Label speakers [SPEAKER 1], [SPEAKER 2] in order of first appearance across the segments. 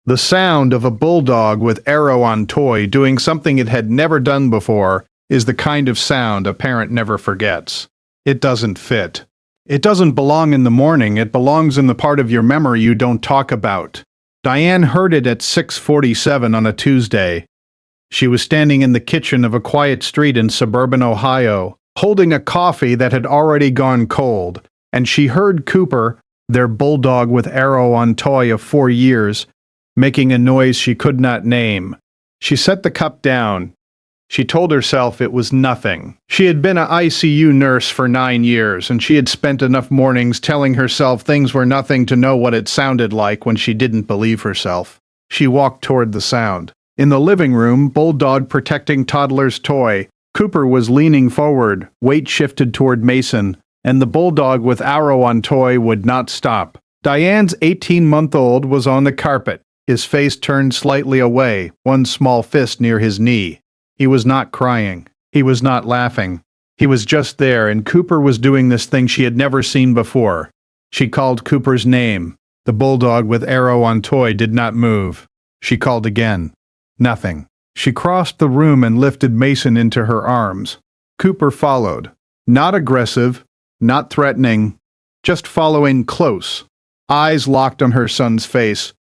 [SPEAKER 1] The sound of a bulldog with arrow on toy doing something it had never done before is the kind of sound a parent never forgets. It doesn't fit. It doesn't belong in the morning, it belongs in the part of your memory you don't talk about. Diane heard it at 6:47 on a Tuesday. She was standing in the kitchen of a quiet street in suburban Ohio, holding a coffee that had already gone cold, and she heard Cooper, their bulldog with arrow on toy of 4 years, making a noise she could not name. She set the cup down. She told herself it was nothing. She had been an ICU nurse for 9 years, and she had spent enough mornings telling herself things were nothing to know what it sounded like when she didn't believe herself. She walked toward the sound. In the living room, Bulldog protecting toddler's toy, Cooper was leaning forward, weight shifted toward Mason, and the bulldog with arrow on toy would not stop. Diane's 18-month-old was on the carpet, his face turned slightly away, one small fist near his knee. He was not crying. He was not laughing. He was just there, and Cooper was doing this thing she had never seen before. She called Cooper's name. The bulldog with arrow on toy did not move. She called again. Nothing. She crossed the room and lifted Mason into her arms. Cooper followed. Not aggressive, not threatening, just following close. Eyes locked on her son's face.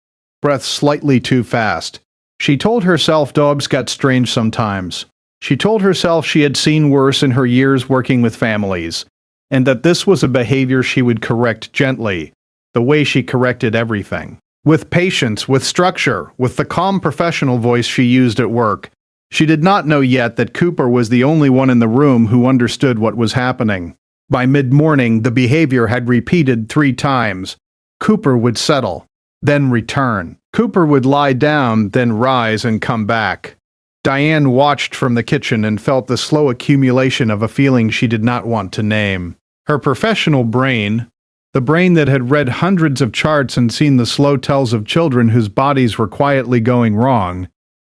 [SPEAKER 1] Breath slightly too fast. She told herself dogs got strange sometimes. She told herself she had seen worse in her years working with families, and that this was a behavior she would correct gently, the way she corrected everything. With patience, with structure, with the calm professional voice she used at work. She did not know yet that Cooper was the only one in the room who understood what was happening. By mid-morning, the behavior had repeated 3 times. Cooper would settle, then return. Cooper would lie down, then rise and come back. Diane watched from the kitchen and felt the slow accumulation of a feeling she did not want to name. Her professional brain, the brain that had read hundreds of charts and seen the slow tells of children whose bodies were quietly going wrong,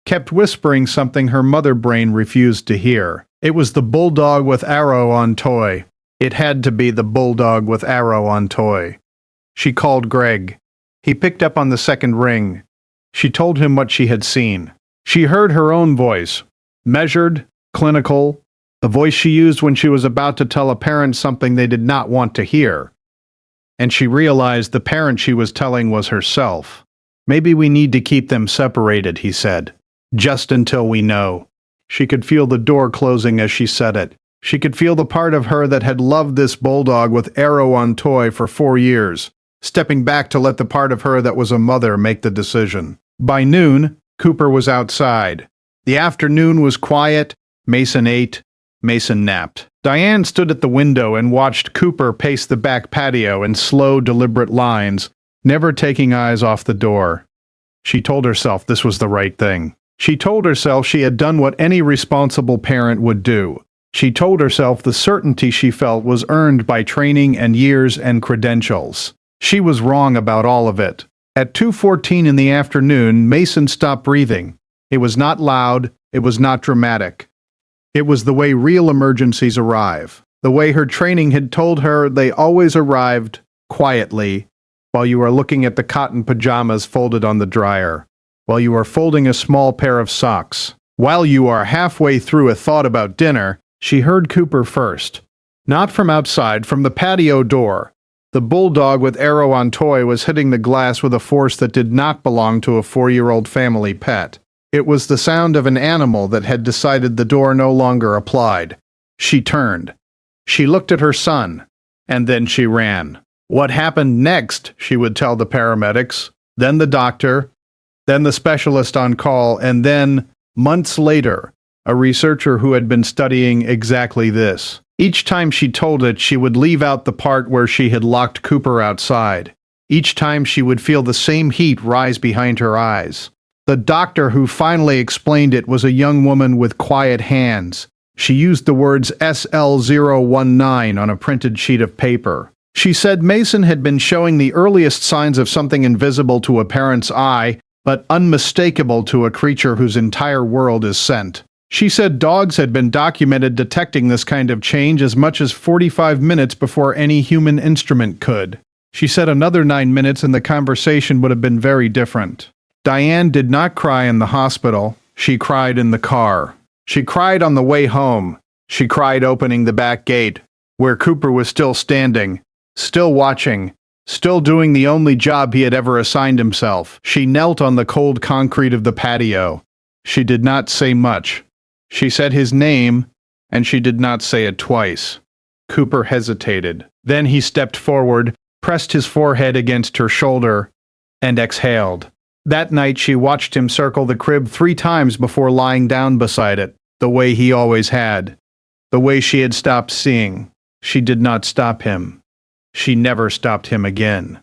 [SPEAKER 1] kept whispering something her mother brain refused to hear. It was the bulldog with arrow on toy. It had to be the bulldog with arrow on toy. She called Greg. He picked up on the second ring. She told him what she had seen. She heard her own voice, measured, clinical, the voice she used when she was about to tell a parent something they did not want to hear. And she realized the parent she was telling was herself. Maybe we need to keep them separated, he said, just until we know. She could feel the door closing as she said it. She could feel the part of her that had loved this bulldog with arrow on toy for 4 years, stepping back to let the part of her that was a mother make the decision. By noon, Cooper was outside. The afternoon was quiet. Mason ate. Mason napped. Diane stood at the window and watched Cooper pace the back patio in slow, deliberate lines, never taking eyes off the door. She told herself this was the right thing. She told herself she had done what any responsible parent would do. She told herself the certainty she felt was earned by training and years and credentials. She was wrong about all of it. At 2:14 in the afternoon, Mason stopped breathing. It was not loud. It was not dramatic. It was the way real emergencies arrive. The way her training had told her they always arrived quietly while you are looking at the cotton pajamas folded on the dryer, while you are folding a small pair of socks, while you are halfway through a thought about dinner. She heard Cooper first. Not from outside, from the patio door. The bulldog with arrow on toy was hitting the glass with a force that did not belong to a 4-year-old family pet. It was the sound of an animal that had decided the door no longer applied. She turned. She looked at her son, and then she ran. What happened next, she would tell the paramedics, then the doctor, then the specialist on call, and then, months later, a researcher who had been studying exactly this. Each time she told it, she would leave out the part where she had locked Cooper outside. Each time she would feel the same heat rise behind her eyes. The doctor who finally explained it was a young woman with quiet hands. She used the words SL019 on a printed sheet of paper. She said Mason had been showing the earliest signs of something invisible to a parent's eye, but unmistakable to a creature whose entire world is scent. She said dogs had been documented detecting this kind of change as much as 45 minutes before any human instrument could. She said another 9 minutes and the conversation would have been very different. Diane did not cry in the hospital. She cried in the car. She cried on the way home. She cried opening the back gate, where Cooper was still standing, still watching, still doing the only job he had ever assigned himself. She knelt on the cold concrete of the patio. She did not say much. She said his name, and she did not say it twice. Cooper hesitated. Then he stepped forward, pressed his forehead against her shoulder, and exhaled. That night she watched him circle the crib 3 times before lying down beside it, the way he always had, the way she had stopped seeing. She did not stop him. She never stopped him again.